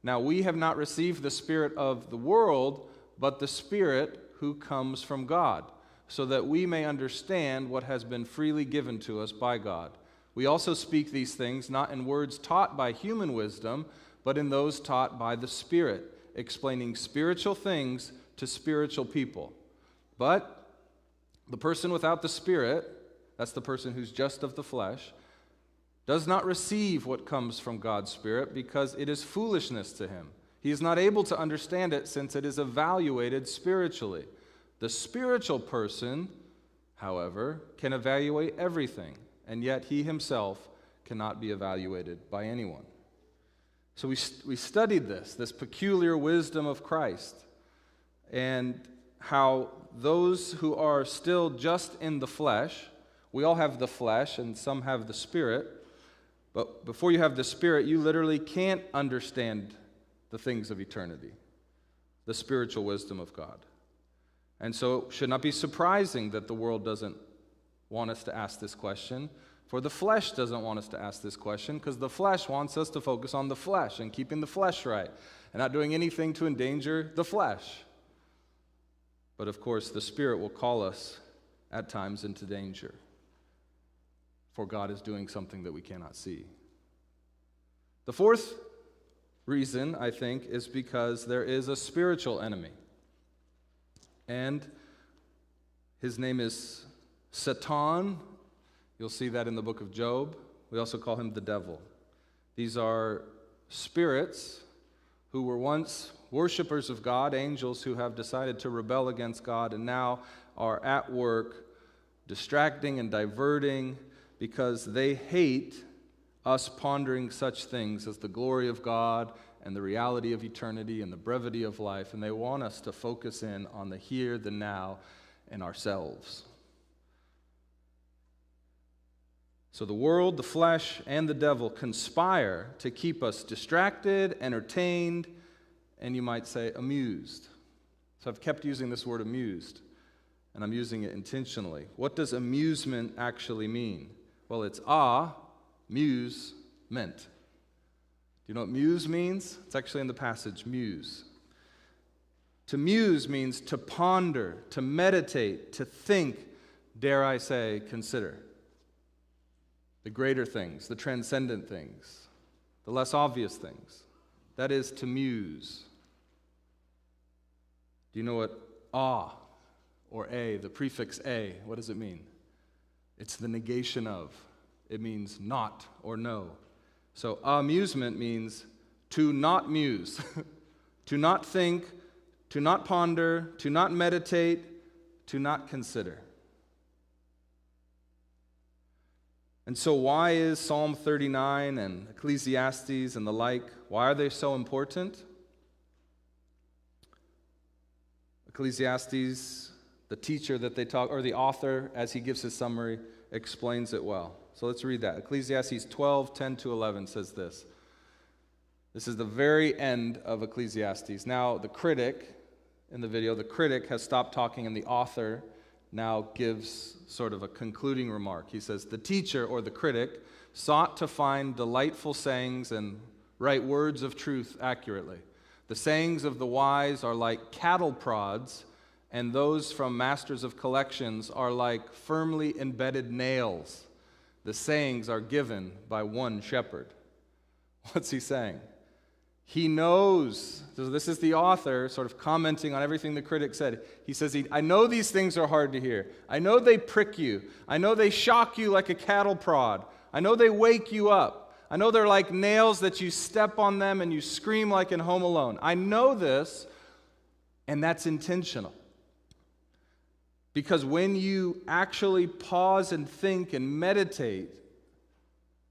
Now we have not received the spirit of the world, but the Spirit who comes from God, so that we may understand what has been freely given to us by God. We also speak these things not in words taught by human wisdom, but in those taught by the Spirit, explaining spiritual things to spiritual people. But the person without the Spirit, that's the person who's just of the flesh, does not receive what comes from God's Spirit because it is foolishness to him. He is not able to understand it since it is evaluated spiritually. The spiritual person, however, can evaluate everything, and yet he himself cannot be evaluated by anyone. So we studied this peculiar wisdom of Christ, and how those who are still just in the flesh, we all have the flesh and some have the Spirit, but before you have the Spirit, you literally can't understand the things of eternity, the spiritual wisdom of God. And so it should not be surprising that the world doesn't want us to ask this question, for the flesh doesn't want us to ask this question, because the flesh wants us to focus on the flesh and keeping the flesh right and not doing anything to endanger the flesh. But of course, the Spirit will call us at times into danger, for God is doing something that we cannot see. The fourth reason, I think, is because there is a spiritual enemy. And his name is Satan. You'll see that in the book of Job. We also call him the devil. These are spirits who were once worshipers of God, angels who have decided to rebel against God and now are at work distracting and diverting because they hate us pondering such things as the glory of God and the reality of eternity and the brevity of life, and they want us to focus in on the here, the now, and ourselves. So the world, the flesh, and the devil conspire to keep us distracted, entertained, and you might say amused. So I've kept using this word amused. and I'm using it intentionally. What does amusement actually mean? Well, it's muse, meant. Do you know what muse means? It's actually in the passage, muse. To muse means to ponder, to meditate, to think, dare I say, consider. The greater things, the transcendent things, the less obvious things. That is to muse. Do you know what or the prefix a, what does it mean? It's the negation of. It means not or no. So amusement means to not muse, to not think, to not ponder, to not meditate, to not consider. And so why is Psalm 39 and Ecclesiastes and the like, why are they so important? Ecclesiastes, the teacher that they talk, or the author, as he gives his summary, explains it well. So let's read that. Ecclesiastes 12, 10 to 11 says this. This is the very end of Ecclesiastes. Now, the critic, in the video, the critic has stopped talking and the author now gives sort of a concluding remark. He says, the teacher, or the critic, sought to find delightful sayings and write words of truth accurately. The sayings of the wise are like cattle prods, and those from masters of collections are like firmly embedded nails. The sayings are given by one shepherd. What's he saying? He knows, so this is the author sort of commenting on everything the critic said. He says, I know these things are hard to hear. I know they prick you. I know they shock you like a cattle prod. I know they wake you up. I know they're like nails that you step on them and you scream like in Home Alone. I know this, and that's intentional. Because when you actually pause and think and meditate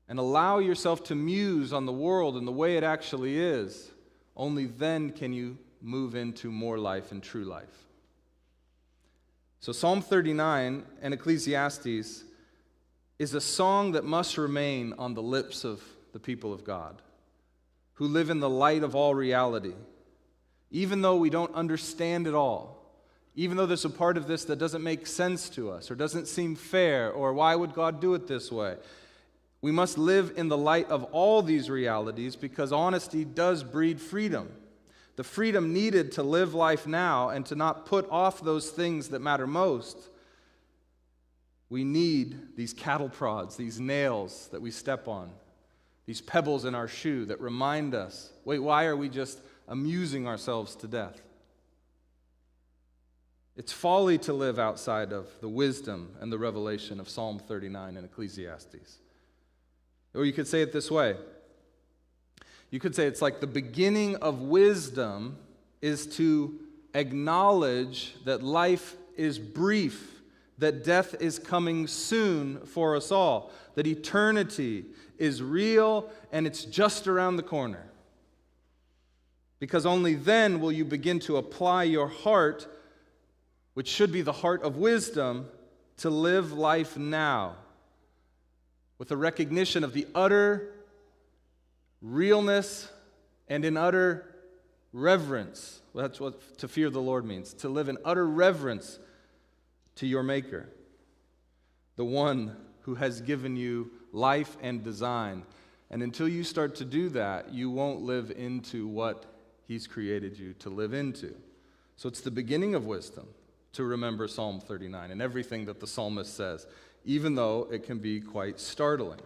and allow yourself to muse on the world and the way it actually is, only then can you move into more life and true life. So Psalm 39 and Ecclesiastes is a song that must remain on the lips of the people of God, who live in the light of all reality. Even though we don't understand it all, even though there's a part of this that doesn't make sense to us or doesn't seem fair, or why would God do it this way? We must live in the light of all these realities because honesty does breed freedom. The freedom needed to live life now and to not put off those things that matter most. We need these cattle prods, these nails that we step on, these pebbles in our shoe that remind us, wait, why are we just amusing ourselves to death? It's folly to live outside of the wisdom and the revelation of Psalm 39 and Ecclesiastes. Or you could say it this way. You could say it's like the beginning of wisdom is to acknowledge that life is brief, that death is coming soon for us all, that eternity is real and it's just around the corner. Because only then will you begin to apply your heart, which should be the heart of wisdom, to live life now with a recognition of the utter realness and in utter reverence. Well, that's what to fear the Lord means, to live in utter reverence to your Maker, the one who has given you life and design. And until you start to do that, you won't live into what He's created you to live into. So it's the beginning of wisdom to remember Psalm 39 and everything that the psalmist says, even though it can be quite startling.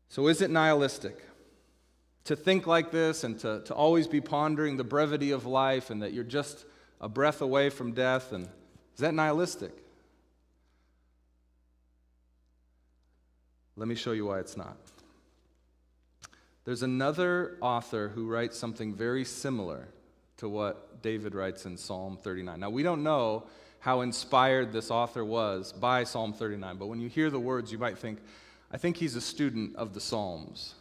So is it nihilistic to think like this and to always be pondering the brevity of life and that you're just a breath away from death? And is that nihilistic? Let me show you why it's not. There's another author who writes something very similar to what David writes in Psalm 39. Now, we don't know how inspired this author was by Psalm 39, but when you hear the words, you might think, I think he's a student of the Psalms.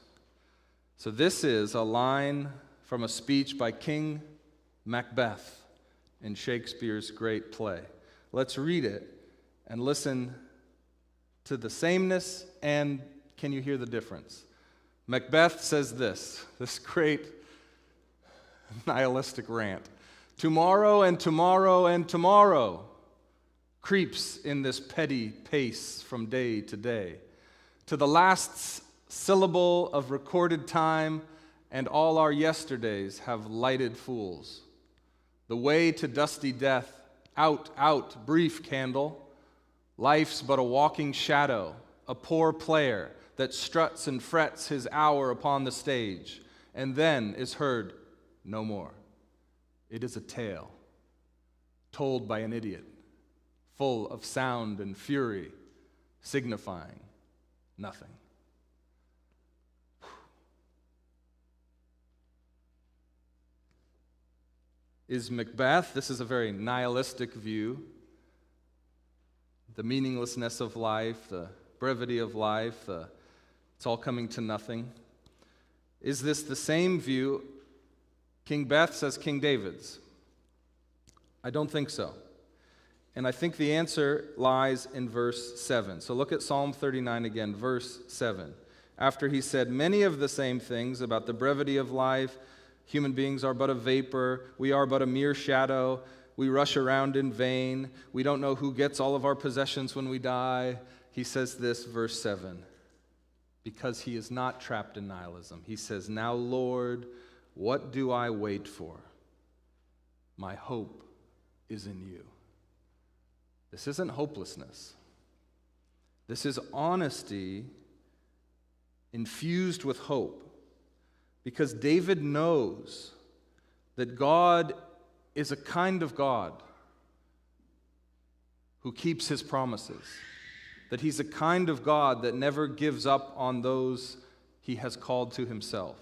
So this is a line from a speech by King Macbeth in Shakespeare's great play. Let's read it and listen to the sameness, and can you hear the difference? Macbeth says this great nihilistic rant. Tomorrow and tomorrow and tomorrow creeps in this petty pace from day to day. To the last syllable of recorded time, and all our yesterdays have lighted fools. The way to dusty death, out, out, brief candle. Life's but a walking shadow, a poor player that struts and frets his hour upon the stage, and then is heard no more. It is a tale told by an idiot, full of sound and fury, signifying nothing. Is Macbeth, this is a very nihilistic view, the meaninglessness of life, the brevity of life, it's all coming to nothing. Is this the same view King Beth's as King David's? I don't think so. And I think the answer lies in verse 7. So look at Psalm 39 again, verse 7. After he said many of the same things about the brevity of life, human beings are but a vapor, we are but a mere shadow, we rush around in vain, we don't know who gets all of our possessions when we die. He says this, verse 7, because he is not trapped in nihilism. He says, now, Lord, what do I wait for? My hope is in you. This isn't hopelessness. This is honesty infused with hope. Because David knows that God is a kind of God who keeps his promises. That he's a kind of God that never gives up on those he has called to himself.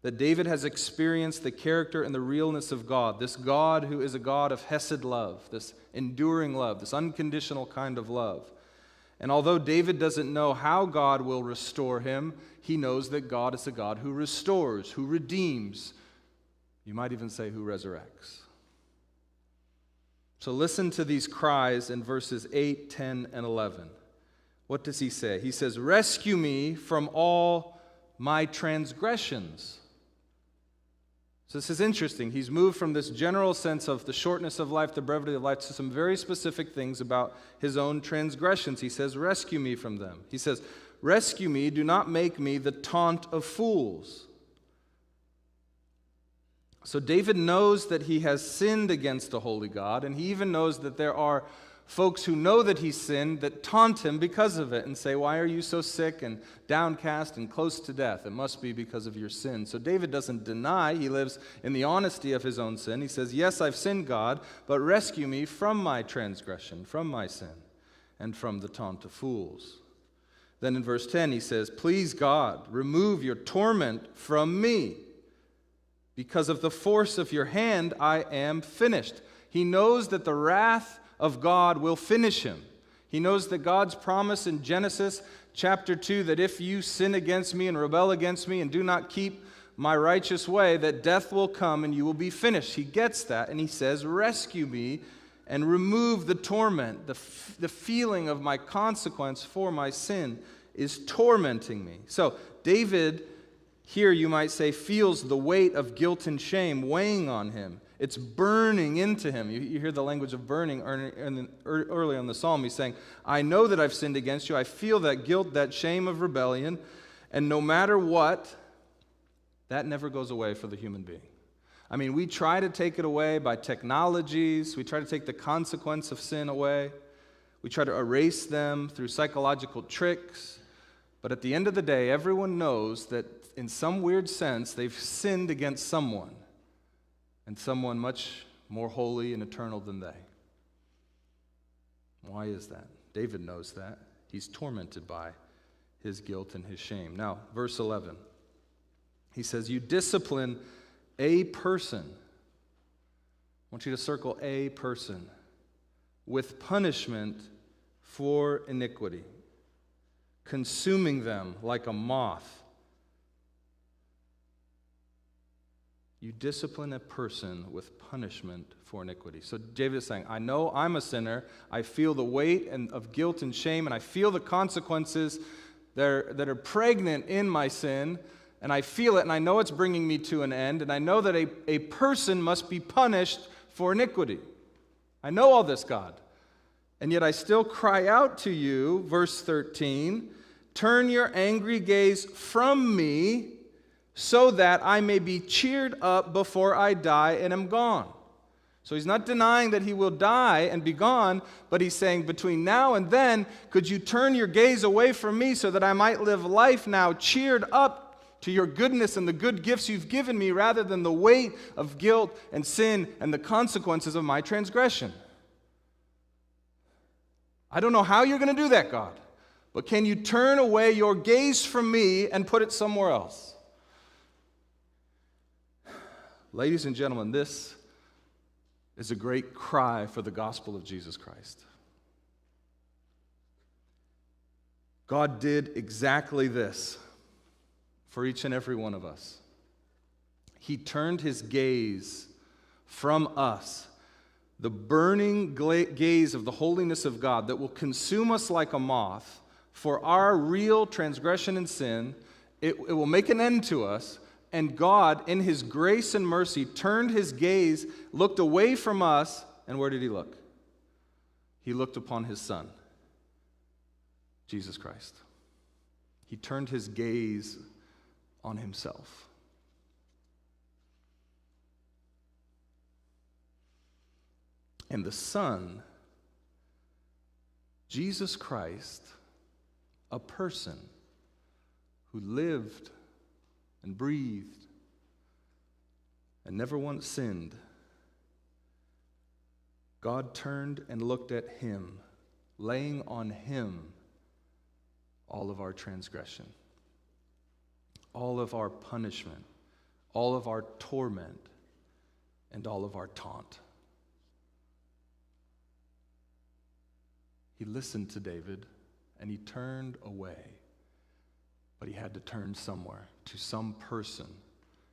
That David has experienced the character and the realness of God, this God who is a God of hesed love, this enduring love, this unconditional kind of love. And although David doesn't know how God will restore him, he knows that God is a God who restores, who redeems, you might even say who resurrects. So listen to these cries in verses 8, 10, and 11. What does he say? He says, rescue me from all my transgressions. So this is interesting. He's moved from this general sense of the shortness of life, the brevity of life, to some very specific things about his own transgressions. He says, rescue me from them. He says, rescue me, do not make me the taunt of fools. So David knows that he has sinned against a holy God, and he even knows that there are folks who know that he's sinned that taunt him because of it and say, why are you so sick and downcast and close to death? It must be because of your sin. So David doesn't deny. He lives in the honesty of his own sin. He says, yes, I've sinned, God, but rescue me from my transgression, from my sin, and from the taunt of fools. Then in verse 10 he says, please God, remove your torment from me. Because of the force of your hand I am finished. He knows that the wrath of God will finish him. He knows that God's promise in Genesis chapter 2 that if you sin against me and rebel against me and do not keep my righteous way, that death will come and you will be finished. He gets that and he says, rescue me and remove the torment. The feeling of my consequence for my sin is tormenting me. So David here, you might say, feels the weight of guilt and shame weighing on him. It's burning into him. You hear the language of burning early in the psalm. He's saying, I know that I've sinned against you. I feel that guilt, that shame of rebellion. And no matter what, that never goes away for the human being. I mean, we try to take it away by technologies. We try to take the consequence of sin away. We try to erase them through psychological tricks. But at the end of the day, everyone knows that in some weird sense, they've sinned against someone, and someone much more holy and eternal than they. Why is that? David knows that. He's tormented by his guilt and his shame. Now, verse 11. He says, you discipline a person. I want you to circle a person with punishment for iniquity, consuming them like a moth. You discipline a person with punishment for iniquity. So David is saying, I know I'm a sinner. I feel the weight of guilt and shame, and I feel the consequences that are pregnant in my sin, and I feel it, and I know it's bringing me to an end, and I know that a person must be punished for iniquity. I know all this, God. And yet I still cry out to you, verse 13, turn your angry gaze from me so that I may be cheered up before I die and am gone. So he's not denying that he will die and be gone, but he's saying between now and then, could you turn your gaze away from me so that I might live life now cheered up to your goodness and the good gifts you've given me rather than the weight of guilt and sin and the consequences of my transgression. I don't know how you're going to do that, God, but can you turn away your gaze from me and put it somewhere else? Ladies and gentlemen, this is a great cry for the gospel of Jesus Christ. God did exactly this for each and every one of us. He turned his gaze from us, the burning gaze of the holiness of God that will consume us like a moth for our real transgression and sin. It will make an end to us. And God, in his grace and mercy, turned his gaze, looked away from us, and where did he look? He looked upon his Son, Jesus Christ. He turned his gaze on himself. And the Son, Jesus Christ, a person who lived and breathed and never once sinned, God turned and looked at him, laying on him all of our transgression, all of our punishment, all of our torment, and all of our taunt. He listened to David, and he turned away. But he had to turn somewhere, to some person.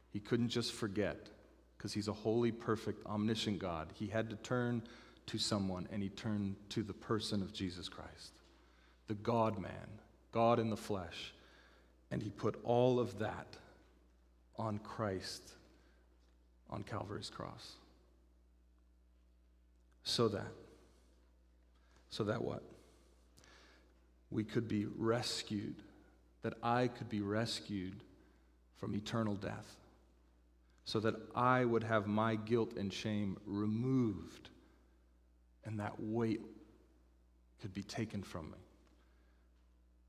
He couldn't just forget, because he's a holy, perfect, omniscient God. He had to turn to someone, and he turned to the person of Jesus Christ, the God-man, God in the flesh. And he put all of that on Christ on Calvary's cross. So that what? We could be rescued, that I could be rescued from eternal death, so that I would have my guilt and shame removed, and that weight could be taken from me,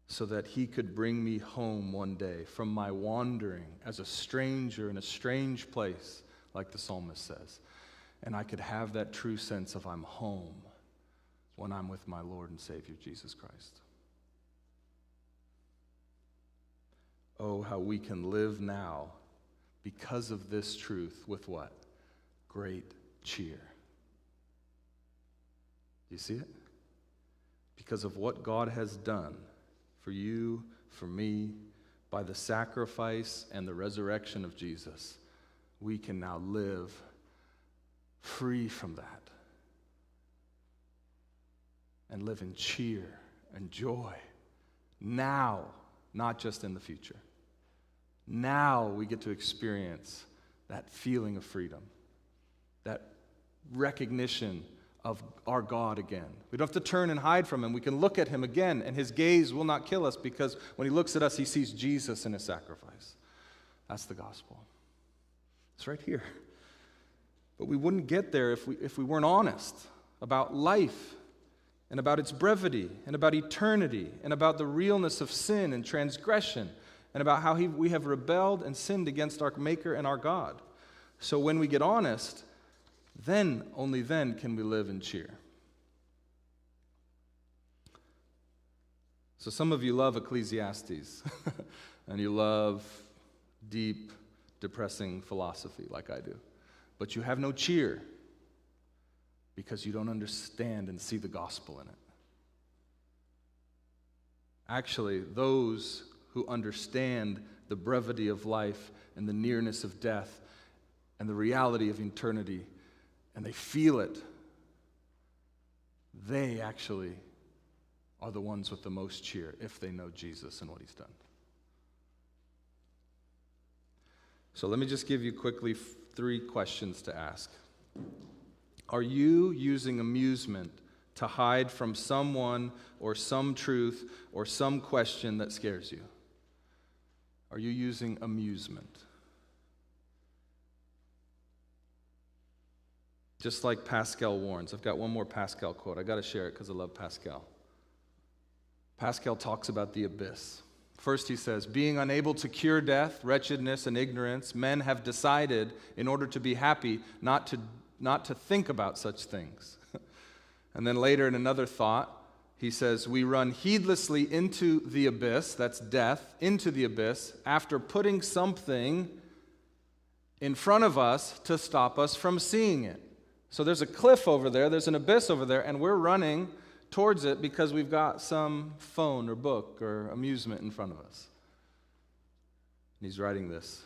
so that he could bring me home one day from my wandering as a stranger in a strange place, like the psalmist says, and I could have that true sense of I'm home when I'm with my Lord and Savior, Jesus Christ. Oh, how we can live now because of this truth with what? Great cheer. Do you see it? Because of what God has done for you, for me, by the sacrifice and the resurrection of Jesus, we can now live free from that and live in cheer and joy now, not just in the future. Now we get to experience that feeling of freedom, that recognition of our God again. We don't have to turn and hide from him. We can look at him again, and his gaze will not kill us, because when he looks at us, he sees Jesus in his sacrifice. That's the gospel. It's right here. But we wouldn't get there if we weren't honest about life and about its brevity and about eternity and about the realness of sin and transgression and about how we have rebelled and sinned against our Maker and our God. So when we get honest, then, only then, can we live in cheer. So some of you love Ecclesiastes, and you love deep, depressing philosophy like I do. But you have no cheer because you don't understand and see the gospel in it. Actually, those who understand the brevity of life and the nearness of death and the reality of eternity, and they feel it, they actually are the ones with the most cheer if they know Jesus and what he's done. So let me just give you quickly 3 questions to ask. Are you using amusement to hide from someone or some truth or some question that scares you? Are you using amusement? Just like Pascal warns. I've got one more Pascal quote. I got to share it because I love Pascal. Pascal talks about the abyss. First he says, being unable to cure death, wretchedness, and ignorance, men have decided, in order to be happy, not to think about such things. And then later in another thought, he says, we run heedlessly into the abyss, that's death, into the abyss, after putting something in front of us to stop us from seeing it. So there's a cliff over there, there's an abyss over there, and we're running towards it because we've got some phone or book or amusement in front of us. And he's writing this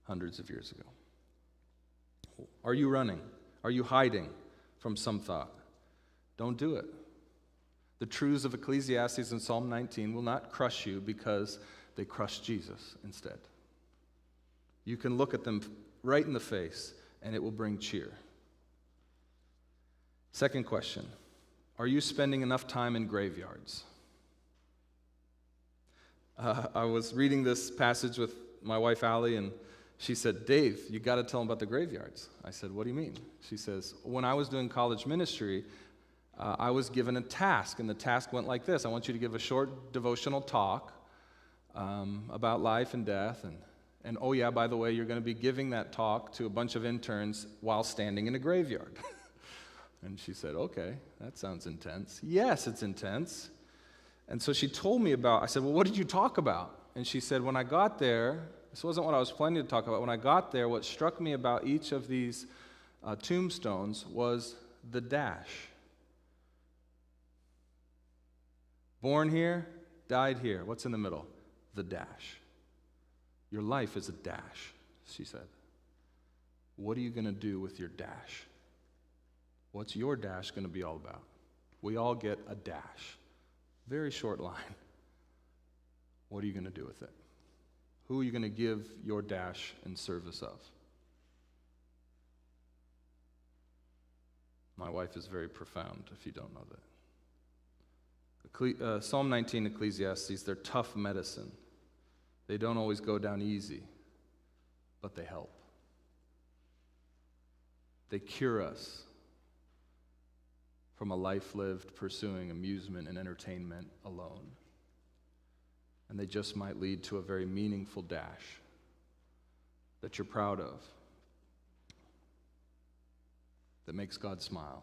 hundreds of years ago. Are you running? Are you hiding from some thought? Don't do it. The truths of Ecclesiastes and Psalm 19 will not crush you because they crush Jesus instead. You can look at them right in the face and it will bring cheer. Second question. Are you spending enough time in graveyards? I was reading this passage with my wife, Allie, and she said, Dave, you got to tell them about the graveyards. I said, what do you mean? She says, when I was doing college ministry, I was given a task, and the task went like this. I want you to give a short devotional talk about life and death, and oh yeah, by the way, you're going to be giving that talk to a bunch of interns while standing in a graveyard. And she said, okay, that sounds intense. Yes, it's intense. And so she told me I said, well, what did you talk about? And she said, when I got there, this wasn't what I was planning to talk about. When I got there, what struck me about each of these tombstones was the dash. Born here, died here. What's in the middle? The dash. Your life is a dash, she said. What are you going to do with your dash? What's your dash going to be all about? We all get a dash. Very short line. What are you going to do with it? Who are you going to give your dash in service of? My wife is very profound, if you don't know that. Psalm 19, Ecclesiastes, they're tough medicine. They don't always go down easy, but they help. They cure us from a life lived pursuing amusement and entertainment alone. And they just might lead to a very meaningful dash that you're proud of, that makes God smile.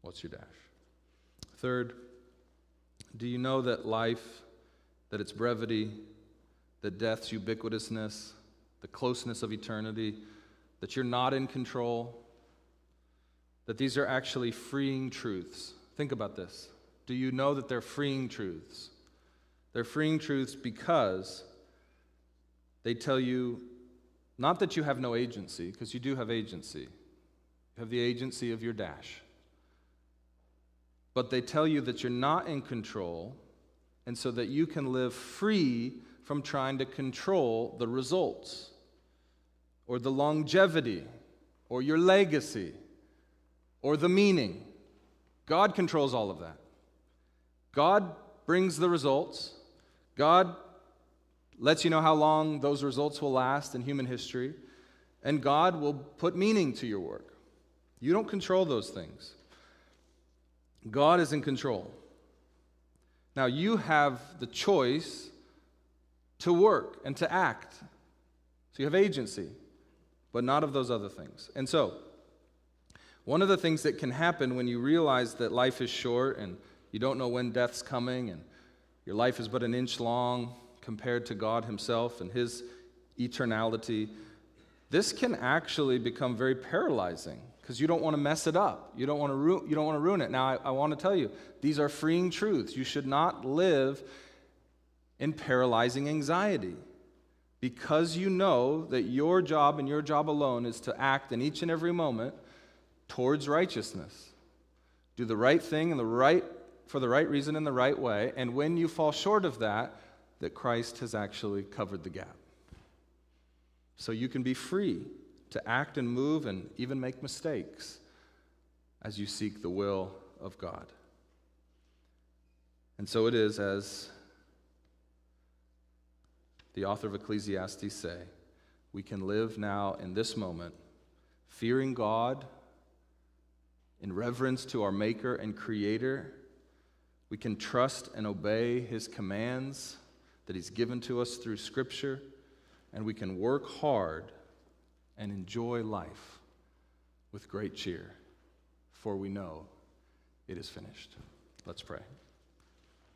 What's your dash? Third, do you know that life, that its brevity, that death's ubiquitousness, the closeness of eternity, that you're not in control, that these are actually freeing truths? Think about this. Do you know that they're freeing truths? They're freeing truths because they tell you not that you have no agency, because you do have agency. You have the agency of your dash. But they tell you that you're not in control, and so that you can live free from trying to control the results, or the longevity, or your legacy, or the meaning. God controls all of that. God brings the results. God lets you know how long those results will last in human history. And God will put meaning to your work. You don't control those things. God is in control. Now, you have the choice to work and to act. So you have agency, but not of those other things. And so, one of the things that can happen when you realize that life is short and you don't know when death's coming and your life is but an inch long compared to God himself and his eternality, this can actually become very paralyzing because you don't want to mess it up. You don't want to ruin it. Now, I want to tell you, these are freeing truths. You should not live in paralyzing anxiety because you know that your job and your job alone is to act in each and every moment towards righteousness. Do the right thing for the right reason in the right way, and when you fall short of that, that Christ has actually covered the gap. So you can be free to act and move and even make mistakes as you seek the will of God. And so it is, as the author of Ecclesiastes say, we can live now in this moment, fearing God, in reverence to our Maker and Creator. We can trust and obey His commands that He's given to us through Scripture, and we can work hard and enjoy life with great cheer, for we know it is finished. Let's pray.